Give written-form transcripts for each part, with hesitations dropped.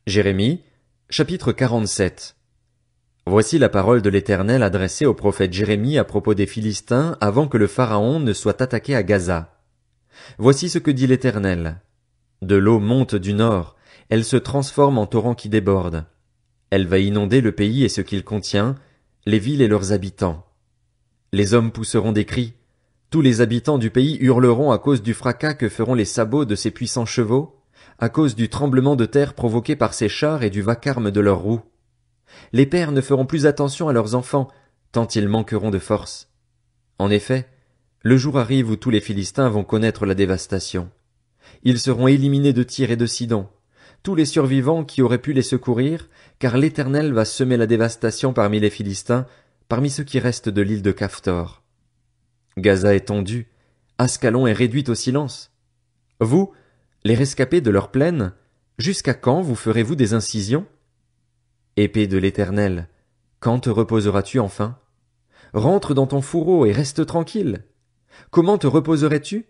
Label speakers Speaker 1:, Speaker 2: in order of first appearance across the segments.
Speaker 1: Jérémie, chapitre 47. Voici la parole de l'Éternel adressée au prophète Jérémie à propos des Philistins avant que le Pharaon ne soit attaqué à Gaza. Voici ce que dit l'Éternel. De l'eau monte du nord, elle se transforme en torrent qui déborde. Elle va inonder le pays et ce qu'il contient, les villes et leurs habitants. Les hommes pousseront des cris. Tous les habitants du pays hurleront à cause du fracas que feront les sabots de ces puissants chevaux, à cause du tremblement de terre provoqué par ces chars et du vacarme de leurs roues. Les pères ne feront plus attention à leurs enfants, tant ils manqueront de force. En effet, le jour arrive où tous les Philistins vont connaître la dévastation. Ils seront éliminés de Tyr et de Sidon, tous les survivants qui auraient pu les secourir, car l'Éternel va semer la dévastation parmi les Philistins, parmi ceux qui restent de l'île de Caphtor. Gaza est tondue, Ascalon est réduite au silence. Vous, les rescapés de leur plaine, jusqu'à quand vous ferez-vous des incisions? Épée de l'Éternel, quand te reposeras-tu enfin? Rentre dans ton fourreau et reste tranquille. Comment te reposerais-tu?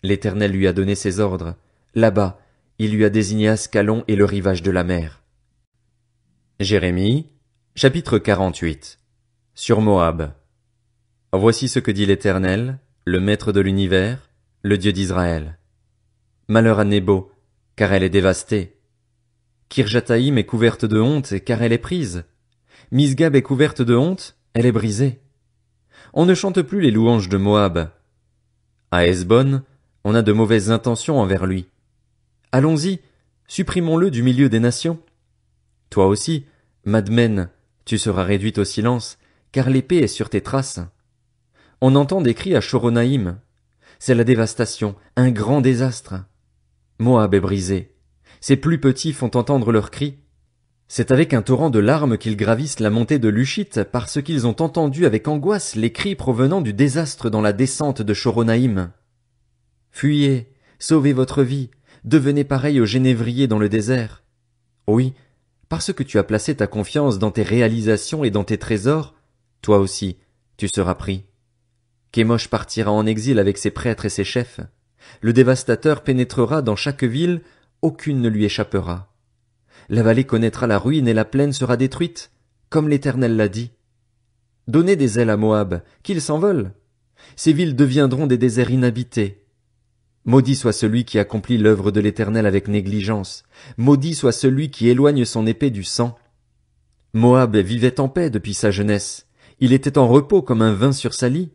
Speaker 1: L'Éternel lui a donné ses ordres. Là-bas, il lui a désigné Ascalon et le rivage de la mer. Jérémie, chapitre 48. Sur Moab. Voici ce que dit l'Éternel, le Maître de l'univers, le Dieu d'Israël. Malheur à Nébo, car elle est dévastée. Kirjataïm est couverte de honte, car elle est prise. Misgab est couverte de honte, elle est brisée. On ne chante plus les louanges de Moab. À Hesbon, on a de mauvaises intentions envers lui. Allons-y, supprimons-le du milieu des nations. Toi aussi, Madmen, tu seras réduite au silence, car l'épée est sur tes traces. On entend des cris à Choronaïm. C'est la dévastation, un grand désastre. Moab est brisé. Ses plus petits font entendre leurs cris. C'est avec un torrent de larmes qu'ils gravissent la montée de Lushit parce qu'ils ont entendu avec angoisse les cris provenant du désastre dans la descente de Choronaïm. Fuyez, sauvez votre vie, devenez pareil au génévrier dans le désert. Oui, parce que tu as placé ta confiance dans tes réalisations et dans tes trésors, toi aussi, tu seras pris. Kémosh partira en exil avec ses prêtres et ses chefs. Le dévastateur pénétrera dans chaque ville, aucune ne lui échappera. La vallée connaîtra la ruine et la plaine sera détruite, comme l'Éternel l'a dit. Donnez des ailes à Moab, qu'il s'envole. Ces villes deviendront des déserts inhabités. Maudit soit celui qui accomplit l'œuvre de l'Éternel avec négligence. Maudit soit celui qui éloigne son épée du sang. Moab vivait en paix depuis sa jeunesse. Il était en repos comme un vin sur sa lie.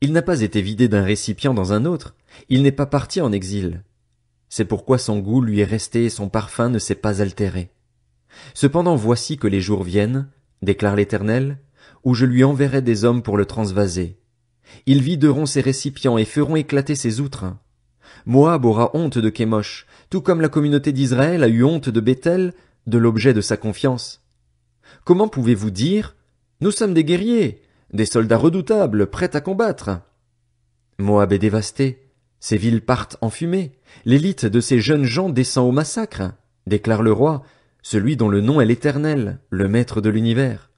Speaker 1: Il n'a pas été vidé d'un récipient dans un autre. Il n'est pas parti en exil. C'est pourquoi son goût lui est resté et son parfum ne s'est pas altéré. Cependant voici que les jours viennent, déclare l'Éternel, où je lui enverrai des hommes pour le transvaser. Ils videront ses récipients et feront éclater ses outres. Moab aura honte de Kémosh, tout comme la communauté d'Israël a eu honte de Béthel, de l'objet de sa confiance. Comment pouvez-vous dire, nous sommes des guerriers, des soldats redoutables, prêts à combattre? Moab est dévasté, ses villes partent en fumée, l'élite de ces jeunes gens descend au massacre, déclare le roi, celui dont le nom est l'Éternel, le Maître de l'univers.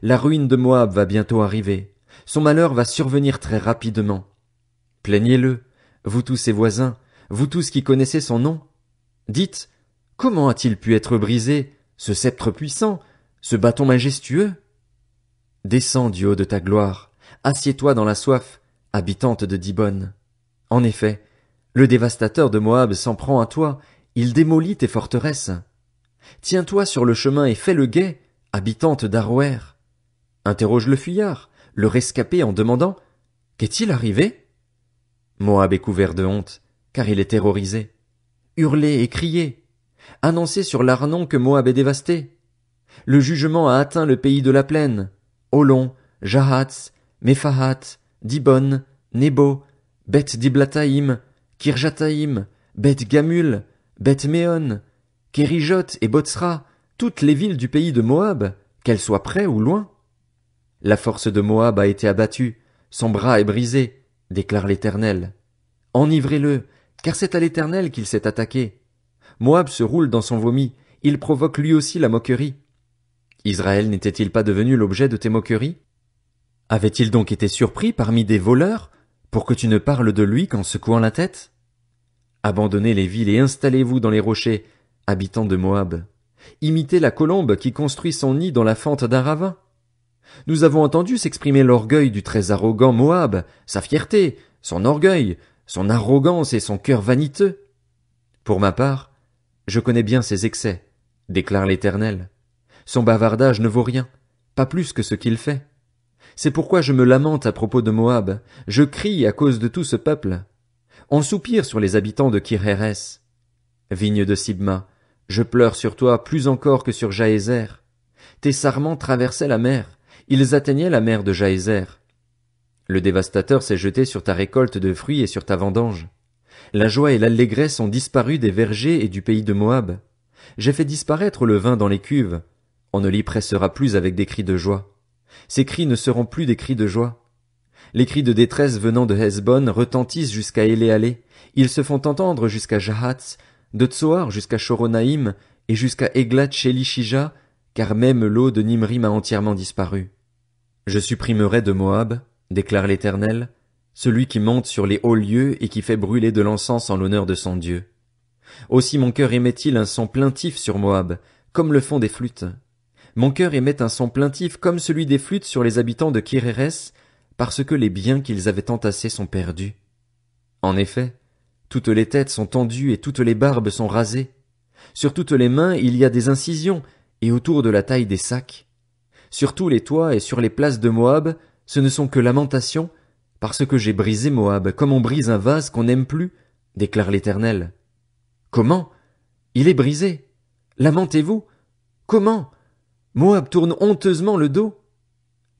Speaker 1: La ruine de Moab va bientôt arriver, son malheur va survenir très rapidement. Plaignez-le, vous tous ses voisins, vous tous qui connaissez son nom. Dites, comment a-t-il pu être brisé, ce sceptre puissant, ce bâton majestueux? Descends du haut de ta gloire, assieds-toi dans la soif, habitante de Dibon. En effet, le dévastateur de Moab s'en prend à toi, il démolit tes forteresses. Tiens-toi sur le chemin et fais le guet, habitante d'Aroër. Interroge le fuyard, le rescapé en demandant « Qu'est-il arrivé ?» Moab est couvert de honte, car il est terrorisé. Hurlez et criez. Annoncez sur l'Arnon que Moab est dévasté. Le jugement a atteint le pays de la plaine. Holon, Jahatz, Mephahat, Dibon, Nebo, Beth Diblataïm, Kirjataïm, Beth Gamul, Beth Méon, Kérijot et Botsra, toutes les villes du pays de Moab, qu'elles soient près ou loin. La force de Moab a été abattue, son bras est brisé, déclare l'Éternel. Enivrez-le, car c'est à l'Éternel qu'il s'est attaqué. Moab se roule dans son vomi, il provoque lui aussi la moquerie. Israël n'était-il pas devenu l'objet de tes moqueries? Avait-il donc été surpris parmi des voleurs, pour que tu ne parles de lui qu'en secouant la tête? Abandonnez les villes et installez-vous dans les rochers, habitants de Moab. Imitez la colombe qui construit son nid dans la fente d'un ravin. Nous avons entendu s'exprimer l'orgueil du très arrogant Moab, sa fierté, son orgueil, son arrogance et son cœur vaniteux. Pour ma part, je connais bien ses excès, déclare l'Éternel. Son bavardage ne vaut rien, pas plus que ce qu'il fait. C'est pourquoi je me lamente à propos de Moab, je crie à cause de tout ce peuple. On soupire sur les habitants de Kir-Hérès. Vigne de Sibma, je pleure sur toi plus encore que sur Jaézer. Tes sarments traversaient la mer, ils atteignaient la mer de Jaézer. Le dévastateur s'est jeté sur ta récolte de fruits et sur ta vendange. La joie et l'allégresse ont disparu des vergers et du pays de Moab. J'ai fait disparaître le vin dans les cuves. On ne l'y pressera plus avec des cris de joie. Ces cris ne seront plus des cris de joie. Les cris de détresse venant de Hesbon retentissent jusqu'à Éléalé. Ils se font entendre jusqu'à Jahatz, de Tsoar jusqu'à Choronaïm et jusqu'à Églat-Shélishija, car même l'eau de Nimrim a entièrement disparu. Je supprimerai de Moab, déclare l'Éternel, celui qui monte sur les hauts lieux et qui fait brûler de l'encens en l'honneur de son Dieu. Aussi mon cœur émet-il un son plaintif sur Moab, comme le font des flûtes. Mon cœur émet un son plaintif comme celui des flûtes sur les habitants de Kir-Hérès, parce que les biens qu'ils avaient entassés sont perdus. En effet, toutes les têtes sont tendues et toutes les barbes sont rasées. Sur toutes les mains il y a des incisions, et autour de la taille des sacs. Sur tous les toits et sur les places de Moab, ce ne sont que lamentations, parce que j'ai brisé Moab, comme on brise un vase qu'on n'aime plus, déclare l'Éternel. Comment? Il est brisé. Lamentez-vous. Comment? Moab tourne honteusement le dos.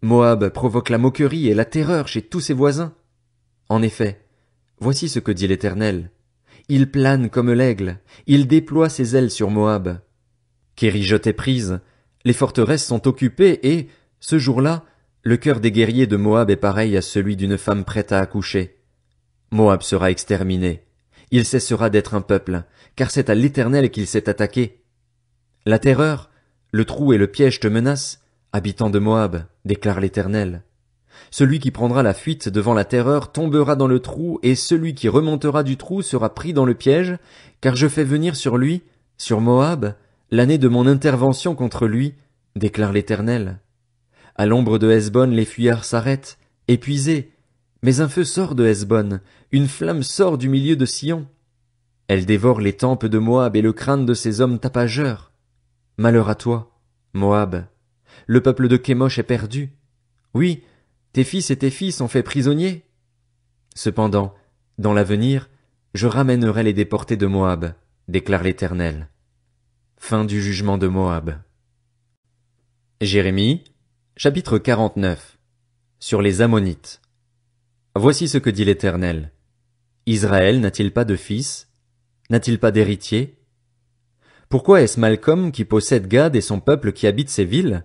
Speaker 1: Moab provoque la moquerie et la terreur chez tous ses voisins. En effet, voici ce que dit l'Éternel. Il plane comme l'aigle, il déploie ses ailes sur Moab. Kérijot est prise, les forteresses sont occupées et, ce jour-là, le cœur des guerriers de Moab est pareil à celui d'une femme prête à accoucher. Moab sera exterminé. Il cessera d'être un peuple, car c'est à l'Éternel qu'il s'est attaqué. La terreur, le trou et le piège te menacent, habitant de Moab, déclare l'Éternel. Celui qui prendra la fuite devant la terreur tombera dans le trou, et celui qui remontera du trou sera pris dans le piège, car je fais venir sur lui, sur Moab, l'année de mon intervention contre lui, déclare l'Éternel. À l'ombre de Hesbon, les fuyards s'arrêtent, épuisés, mais un feu sort de Hesbon, une flamme sort du milieu de Sion. Elle dévore les tempes de Moab et le crâne de ces hommes tapageurs. Malheur à toi, Moab. Le peuple de Kémosh est perdu. Oui, tes fils et tes filles sont faits prisonniers. Cependant, dans l'avenir, je ramènerai les déportés de Moab, déclare l'Éternel. Fin du jugement de Moab. Jérémie, chapitre 49. Sur les Ammonites. Voici ce que dit l'Éternel. Israël n'a-t-il pas de fils? N'a-t-il pas d'héritier? Pourquoi est-ce Malcom qui possède Gad et son peuple qui habite ces villes?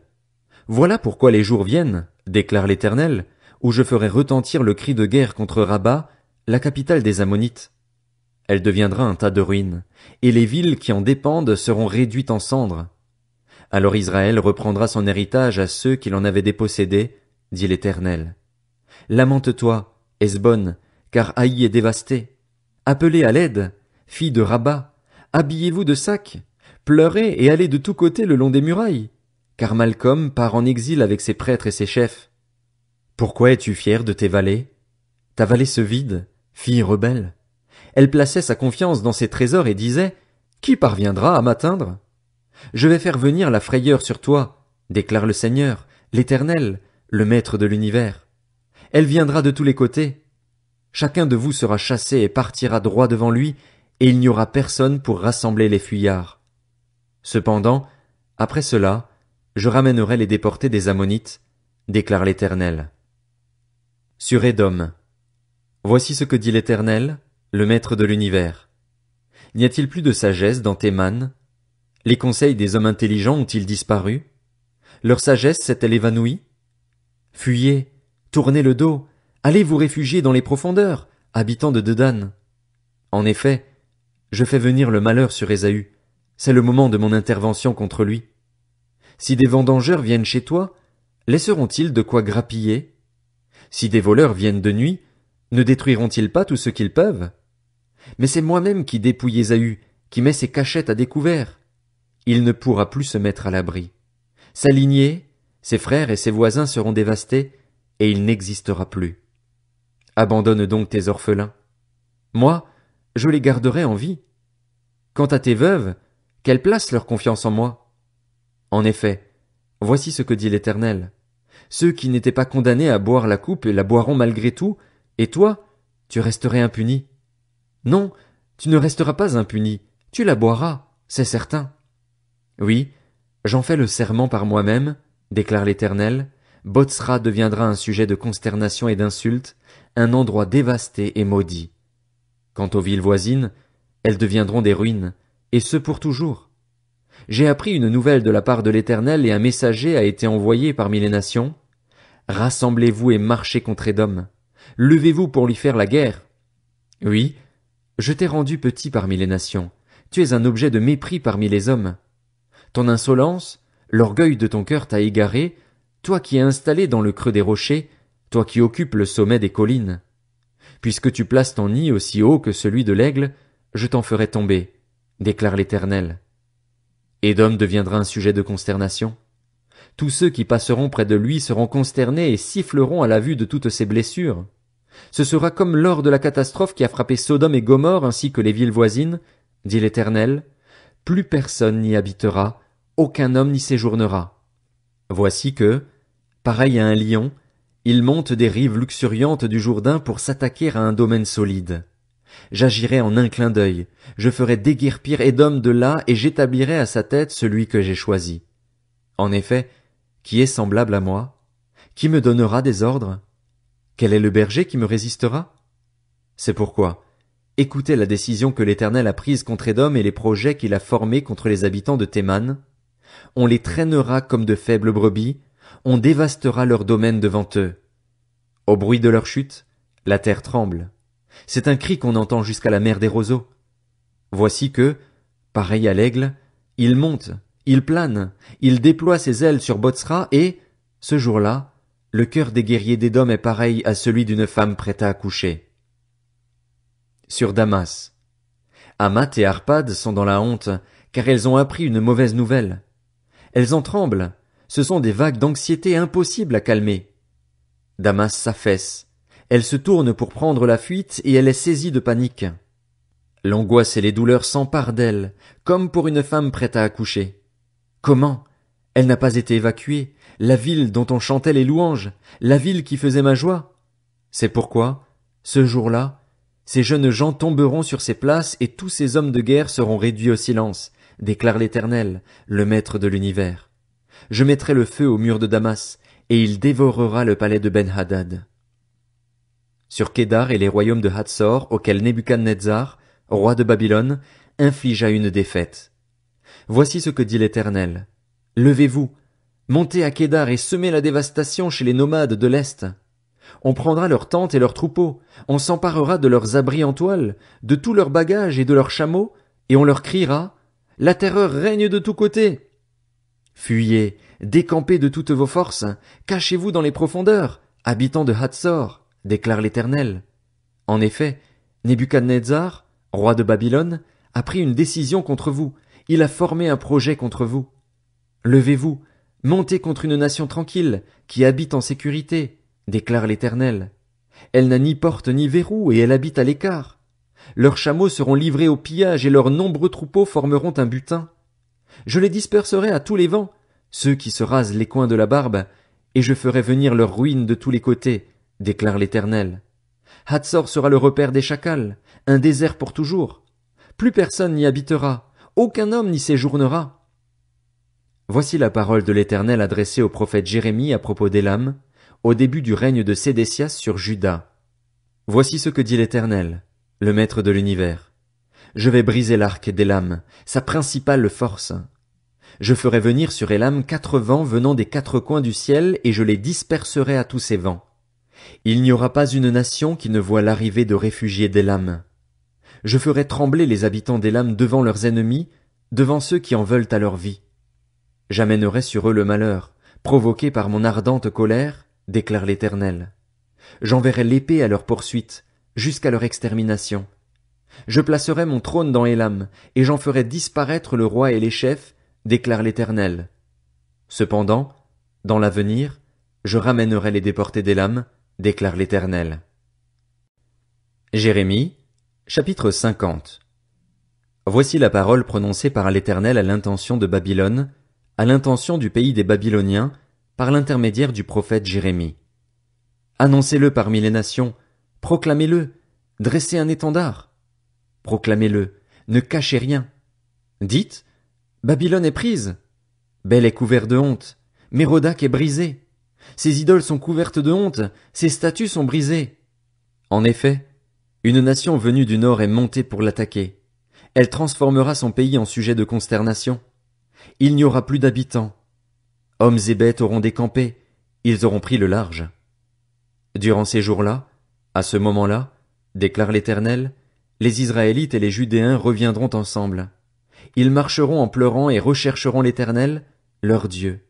Speaker 1: Voilà pourquoi les jours viennent, déclare l'Éternel, où je ferai retentir le cri de guerre contre Rabat, la capitale des Ammonites. Elle deviendra un tas de ruines, et les villes qui en dépendent seront réduites en cendres. Alors Israël reprendra son héritage à ceux qui l'en avaient dépossédé, dit l'Éternel. Lamente-toi, Hesbon, car Haï est dévasté. Appelez à l'aide, filles de Rabat, habillez-vous de sacs, pleurez et allez de tous côtés le long des murailles, car Malcom part en exil avec ses prêtres et ses chefs. Pourquoi es-tu fière de tes vallées? Ta vallée se vide, fille rebelle. Elle plaçait sa confiance dans ses trésors et disait, qui parviendra à m'atteindre? Je vais faire venir la frayeur sur toi, déclare le Seigneur, l'Éternel, le Maître de l'univers. Elle viendra de tous les côtés. Chacun de vous sera chassé et partira droit devant lui, et il n'y aura personne pour rassembler les fuyards. Cependant, après cela, je ramènerai les déportés des Ammonites, déclare l'Éternel. Sur Édom. Voici ce que dit l'Éternel, le Maître de l'univers. N'y a-t-il plus de sagesse dans Théman? Les conseils des hommes intelligents ont-ils disparu? Leur sagesse s'est-elle évanouie? Fuyez, tournez le dos, allez vous réfugier dans les profondeurs, habitants de Dedan. En effet, je fais venir le malheur sur Ésaü, c'est le moment de mon intervention contre lui. Si des vendangeurs viennent chez toi, laisseront-ils de quoi grappiller? Si des voleurs viennent de nuit, ne détruiront-ils pas tout ce qu'ils peuvent? Mais c'est moi-même qui dépouille Ésaü, qui met ses cachettes à découvert. Il ne pourra plus se mettre à l'abri. Sa lignée, ses frères et ses voisins seront dévastés, et il n'existera plus. Abandonne donc tes orphelins. Moi, je les garderai en vie. Quant à tes veuves, qu'elles placent leur confiance en moi. En effet, voici ce que dit l'Éternel. Ceux qui n'étaient pas condamnés à boire la coupe la boiront malgré tout, et toi, tu resterais impuni. Non, tu ne resteras pas impuni, tu la boiras, c'est certain. Oui, j'en fais le serment par moi-même, déclare l'Éternel, Botsra deviendra un sujet de consternation et d'insulte, un endroit dévasté et maudit. Quant aux villes voisines, elles deviendront des ruines, et ce pour toujours. J'ai appris une nouvelle de la part de l'Éternel et un messager a été envoyé parmi les nations. Rassemblez-vous et marchez contre Édom. Levez-vous pour lui faire la guerre. Oui, je t'ai rendu petit parmi les nations. Tu es un objet de mépris parmi les hommes. Ton insolence, l'orgueil de ton cœur t'a égaré, toi qui es installé dans le creux des rochers, toi qui occupes le sommet des collines. Puisque tu places ton nid aussi haut que celui de l'aigle, je t'en ferai tomber, déclare l'Éternel. Édom deviendra un sujet de consternation. Tous ceux qui passeront près de lui seront consternés et siffleront à la vue de toutes ses blessures. Ce sera comme lors de la catastrophe qui a frappé Sodome et Gomorrhe ainsi que les villes voisines, dit l'Éternel. Plus personne n'y habitera, aucun homme n'y séjournera. Voici que, pareil à un lion, il monte des rives luxuriantes du Jourdain pour s'attaquer à un domaine solide. J'agirai en un clin d'œil, je ferai déguerpir Édom de là et j'établirai à sa tête celui que j'ai choisi. En effet, qui est semblable à moi? Qui me donnera des ordres? Quel est le berger qui me résistera? C'est pourquoi, écoutez la décision que l'Éternel a prise contre Édom et les projets qu'il a formés contre les habitants de Théman. On les traînera comme de faibles brebis, on dévastera leur domaine devant eux. Au bruit de leur chute, la terre tremble. C'est un cri qu'on entend jusqu'à la mer des roseaux. Voici que, pareil à l'aigle, il monte, il plane, il déploie ses ailes sur Botsra et, ce jour-là, le cœur des guerriers d'Édom est pareil à celui d'une femme prête à accoucher. Sur Damas. Hamath et Arpad sont dans la honte, car elles ont appris une mauvaise nouvelle. Elles en tremblent, ce sont des vagues d'anxiété impossibles à calmer. Damas s'affaisse, elle se tourne pour prendre la fuite et elle est saisie de panique. L'angoisse et les douleurs s'emparent d'elle, comme pour une femme prête à accoucher. Comment? Elle n'a pas été évacuée, la ville dont on chantait les louanges, la ville qui faisait ma joie. C'est pourquoi, ce jour-là, ces jeunes gens tomberont sur ces places et tous ces hommes de guerre seront réduits au silence, déclare l'Éternel, le Maître de l'univers. Je mettrai le feu au mur de Damas, et il dévorera le palais de Ben-Hadad. Sur Kédar et les royaumes de Hatsor, auxquels Nebuchadnezzar, roi de Babylone, infligea une défaite. Voici ce que dit l'Éternel. Levez-vous, montez à Kédar et semez la dévastation chez les nomades de l'Est. On prendra leurs tentes et leurs troupeaux, on s'emparera de leurs abris en toile, de tous leurs bagages et de leurs chameaux, et on leur criera, « La terreur règne de tous côtés !» Fuyez, décampez de toutes vos forces, cachez-vous dans les profondeurs, habitants de Hatsor, déclare l'Éternel. En effet, Nebuchadnezzar, roi de Babylone, a pris une décision contre vous, il a formé un projet contre vous. Levez-vous, montez contre une nation tranquille, qui habite en sécurité, déclare l'Éternel. Elle n'a ni porte ni verrou et elle habite à l'écart. Leurs chameaux seront livrés au pillage et leurs nombreux troupeaux formeront un butin. Je les disperserai à tous les vents, ceux qui se rasent les coins de la barbe, et je ferai venir leurs ruines de tous les côtés, déclare l'Éternel. Hatsor sera le repère des chacals, un désert pour toujours. Plus personne n'y habitera, aucun homme n'y séjournera. Voici la parole de l'Éternel adressée au prophète Jérémie à propos d'Élam, au début du règne de Sédécias sur Juda. Voici ce que dit l'Éternel, le Maître de l'univers. Je vais briser l'arc d'Élam, sa principale force. Je ferai venir sur Élam 4 vents venant des 4 coins du ciel et je les disperserai à tous ces vents. Il n'y aura pas une nation qui ne voie l'arrivée de réfugiés d'Élam. Je ferai trembler les habitants d'Élam devant leurs ennemis, devant ceux qui en veulent à leur vie. J'amènerai sur eux le malheur, provoqué par mon ardente colère, déclare l'Éternel. J'enverrai l'épée à leur poursuite, jusqu'à leur extermination. Je placerai mon trône dans Élam, et j'en ferai disparaître le roi et les chefs, déclare l'Éternel. Cependant, dans l'avenir, je ramènerai les déportés d'Élam, déclare l'Éternel. Jérémie, chapitre 50. Voici la parole prononcée par l'Éternel à l'intention de Babylone, à l'intention du pays des Babyloniens, par l'intermédiaire du prophète Jérémie. Annoncez-le parmi les nations, proclamez-le, dressez un étendard. Proclamez-le, ne cachez rien. Dites, Babylone est prise. Bel est couvert de honte, Mérodach est brisé. Ses idoles sont couvertes de honte, ses statues sont brisées. En effet, une nation venue du nord est montée pour l'attaquer. Elle transformera son pays en sujet de consternation. Il n'y aura plus d'habitants. Hommes et bêtes auront décampé, ils auront pris le large. Durant ces jours-là, à ce moment-là, déclare l'Éternel, les Israélites et les Judéens reviendront ensemble. Ils marcheront en pleurant et rechercheront l'Éternel, leur Dieu.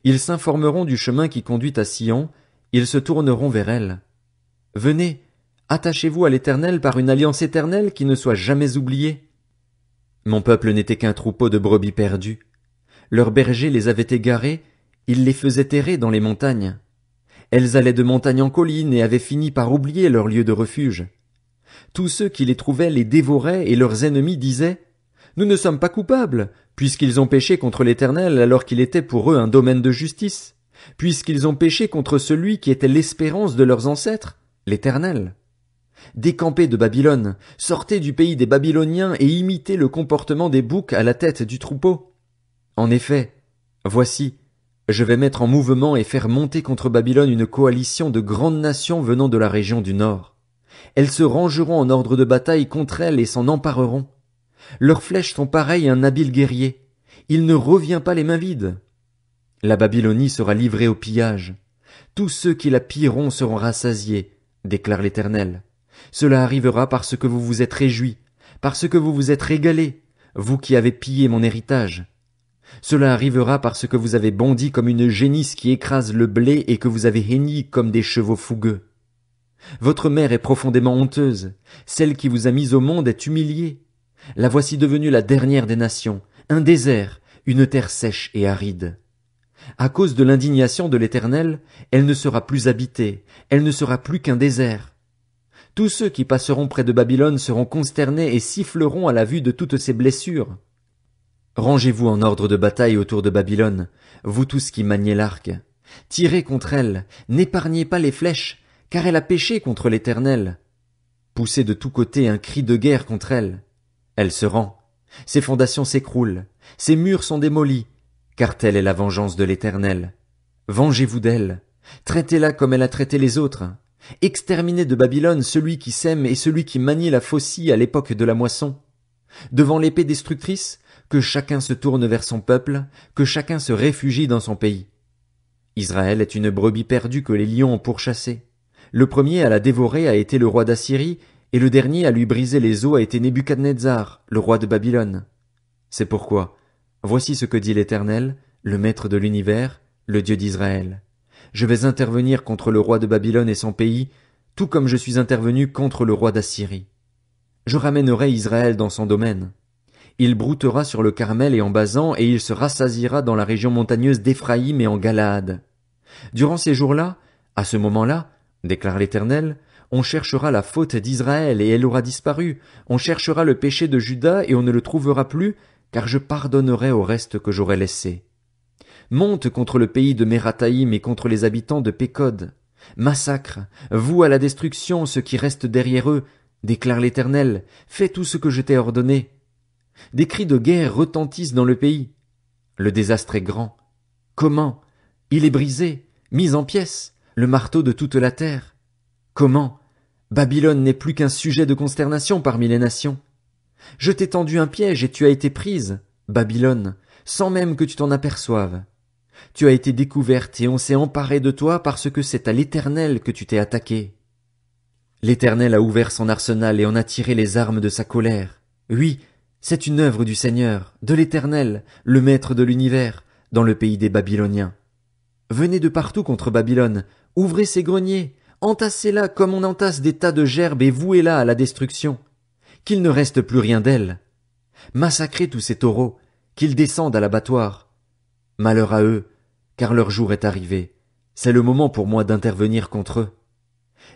Speaker 1: Ils s'informeront du chemin qui conduit à Sion, ils se tourneront vers elle. Venez, attachez-vous à l'Éternel par une alliance éternelle qui ne soit jamais oubliée. Mon peuple n'était qu'un troupeau de brebis perdues. Leurs bergers les avaient égarés, ils les faisaient errer dans les montagnes. Elles allaient de montagne en colline et avaient fini par oublier leur lieu de refuge. Tous ceux qui les trouvaient les dévoraient et leurs ennemis disaient « Nous ne sommes pas coupables, puisqu'ils ont péché contre l'Éternel alors qu'il était pour eux un domaine de justice, puisqu'ils ont péché contre celui qui était l'espérance de leurs ancêtres, l'Éternel. » Décampez de Babylone, sortez du pays des Babyloniens et imitez le comportement des boucs à la tête du troupeau. En effet, voici, je vais mettre en mouvement et faire monter contre Babylone une coalition de grandes nations venant de la région du nord. Elles se rangeront en ordre de bataille contre elle et s'en empareront. Leurs flèches sont pareilles à un habile guerrier. Il ne revient pas les mains vides. La Babylonie sera livrée au pillage. Tous ceux qui la pilleront seront rassasiés, déclare l'Éternel. Cela arrivera parce que vous vous êtes réjouis, parce que vous vous êtes régalés, vous qui avez pillé mon héritage. Cela arrivera parce que vous avez bondi comme une génisse qui écrase le blé et que vous avez henni comme des chevaux fougueux. Votre mère est profondément honteuse, celle qui vous a mis au monde est humiliée. La voici devenue la dernière des nations, un désert, une terre sèche et aride. À cause de l'indignation de l'Éternel, elle ne sera plus habitée, elle ne sera plus qu'un désert. Tous ceux qui passeront près de Babylone seront consternés et siffleront à la vue de toutes ces blessures. Rangez-vous en ordre de bataille autour de Babylone, vous tous qui maniez l'arc. Tirez contre elle, n'épargnez pas les flèches, car elle a péché contre l'Éternel. Poussez de tous côtés un cri de guerre contre elle. Elle se rend, ses fondations s'écroulent, ses murs sont démolis, car telle est la vengeance de l'Éternel. Vengez-vous d'elle, traitez-la comme elle a traité les autres. Exterminez de Babylone celui qui sème et celui qui manie la faucille à l'époque de la moisson. Devant l'épée destructrice, que chacun se tourne vers son peuple, que chacun se réfugie dans son pays. Israël est une brebis perdue que les lions ont pourchassée. Le premier à la dévorer a été le roi d'Assyrie, et le dernier à lui briser les os a été Nebuchadnezzar, le roi de Babylone. C'est pourquoi, voici ce que dit l'Éternel, le Maître de l'univers, le Dieu d'Israël. Je vais intervenir contre le roi de Babylone et son pays, tout comme je suis intervenu contre le roi d'Assyrie. Je ramènerai Israël dans son domaine. Il broutera sur le Carmel et en Basan, et il se rassasiera dans la région montagneuse d'Éphraïm et en Galaad. Durant ces jours-là, à ce moment-là, déclare l'Éternel, on cherchera la faute d'Israël et elle aura disparu, on cherchera le péché de Juda et on ne le trouvera plus, car je pardonnerai au reste que j'aurai laissé. Monte contre le pays de Mérathaïm et contre les habitants de Pécod. Massacre, vous à la destruction ceux qui restent derrière eux, déclare l'Éternel, fais tout ce que je t'ai ordonné. Des cris de guerre retentissent dans le pays. Le désastre est grand. Comment? Il est brisé, mis en pièces, le marteau de toute la terre. Comment? Babylone n'est plus qu'un sujet de consternation parmi les nations. Je t'ai tendu un piège et tu as été prise, Babylone, sans même que tu t'en aperçoives. Tu as été découverte et on s'est emparé de toi parce que c'est à l'Éternel que tu t'es attaqué. L'Éternel a ouvert son arsenal et en a tiré les armes de sa colère. Oui, c'est une œuvre du Seigneur, de l'Éternel, le Maître de l'univers, dans le pays des Babyloniens. Venez de partout contre Babylone, ouvrez ses greniers, entassez-la comme on entasse des tas de gerbes et vouez-la à la destruction. qu'il ne reste plus rien d'elle. Massacrez tous ces taureaux, qu'ils descendent à l'abattoir. Malheur à eux, car leur jour est arrivé. C'est le moment pour moi d'intervenir contre eux.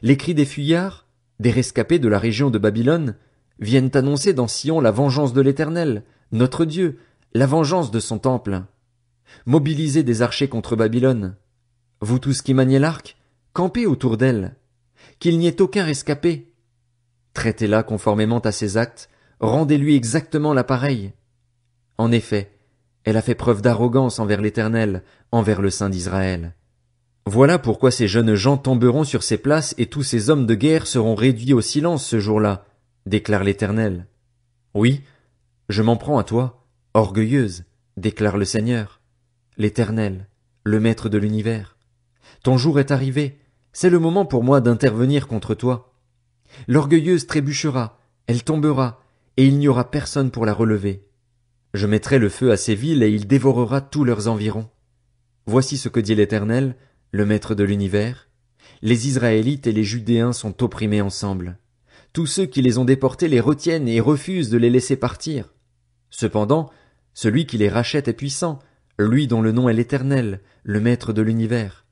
Speaker 1: Les cris des fuyards, des rescapés de la région de Babylone, viennent annoncer dans Sion la vengeance de l'Éternel, notre Dieu, la vengeance de son temple. Mobilisez des archers contre Babylone. Vous tous qui maniez l'arc, campez autour d'elle. Qu'il n'y ait aucun rescapé. Traitez-la conformément à ses actes, rendez-lui exactement l'appareil. En effet, elle a fait preuve d'arrogance envers l'Éternel, envers le Saint d'Israël. Voilà pourquoi ces jeunes gens tomberont sur ces places et tous ces hommes de guerre seront réduits au silence ce jour-là, déclare l'Éternel. Oui, je m'en prends à toi, orgueilleuse, déclare le Seigneur, l'Éternel, le Maître de l'univers. Ton jour est arrivé, c'est le moment pour moi d'intervenir contre toi. L'orgueilleuse trébuchera, elle tombera, et il n'y aura personne pour la relever. Je mettrai le feu à ces villes et il dévorera tous leurs environs. Voici ce que dit l'Éternel, le Maître de l'univers. Les Israélites et les Judéens sont opprimés ensemble. Tous ceux qui les ont déportés les retiennent et refusent de les laisser partir. Cependant, celui qui les rachète est puissant, lui dont le nom est l'Éternel, le Maître de l'univers.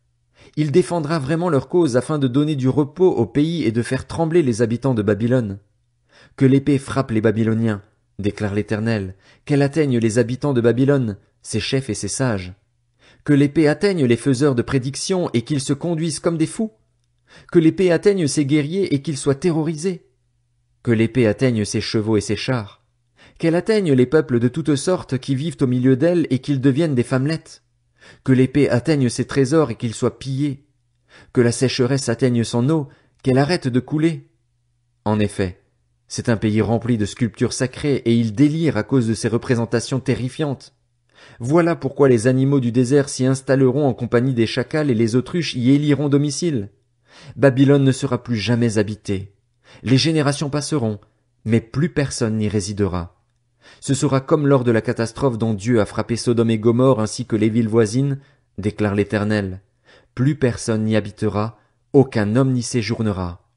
Speaker 1: Il défendra vraiment leur cause afin de donner du repos au pays et de faire trembler les habitants de Babylone. Que l'épée frappe les Babyloniens, déclare l'Éternel, qu'elle atteigne les habitants de Babylone, ses chefs et ses sages. Que l'épée atteigne les faiseurs de prédictions et qu'ils se conduisent comme des fous. Que l'épée atteigne ses guerriers et qu'ils soient terrorisés. Que l'épée atteigne ses chevaux et ses chars. Qu'elle atteigne les peuples de toutes sortes qui vivent au milieu d'elle et qu'ils deviennent des femmelettes. Que l'épée atteigne ses trésors et qu'ils soient pillés. Que la sécheresse atteigne son eau, qu'elle arrête de couler. En effet, c'est un pays rempli de sculptures sacrées et il délire à cause de ces représentations terrifiantes. Voilà pourquoi les animaux du désert s'y installeront en compagnie des chacals et les autruches y éliront domicile. Babylone ne sera plus jamais habitée. Les générations passeront, mais plus personne n'y résidera. Ce sera comme lors de la catastrophe dont Dieu a frappé Sodome et Gomorrhe ainsi que les villes voisines, déclare l'Éternel. Plus personne n'y habitera, aucun homme n'y séjournera.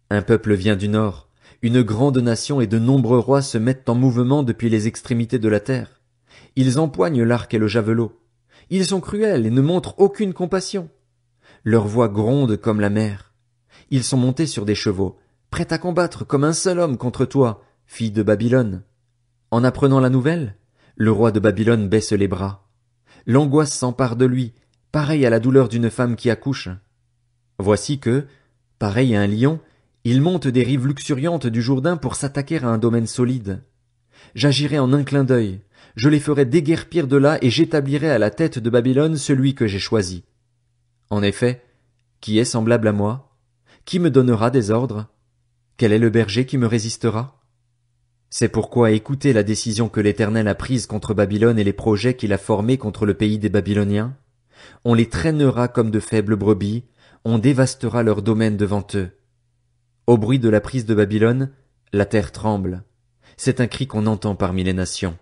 Speaker 1: Un peuple vient du nord, une grande nation et de nombreux rois se mettent en mouvement depuis les extrémités de la terre. Ils empoignent l'arc et le javelot. Ils sont cruels et ne montrent aucune compassion. Leur voix gronde comme la mer. Ils sont montés sur des chevaux, prêts à combattre comme un seul homme contre toi, fille de Babylone. En apprenant la nouvelle, le roi de Babylone baisse les bras. L'angoisse s'empare de lui, pareil à la douleur d'une femme qui accouche. Voici que, pareil à un lion, il monte des rives luxuriantes du Jourdain pour s'attaquer à un domaine solide. J'agirai en un clin d'œil, je les ferai déguerpir de là et j'établirai à la tête de Babylone celui que j'ai choisi. En effet, qui est semblable à moi? Qui me donnera des ordres? Quel est le berger qui me résistera? C'est pourquoi écoutez la décision que l'Éternel a prise contre Babylone et les projets qu'il a formés contre le pays des Babyloniens. On les traînera comme de faibles brebis, on dévastera leur domaine devant eux. Au bruit de la prise de Babylone, la terre tremble. C'est un cri qu'on entend parmi les nations.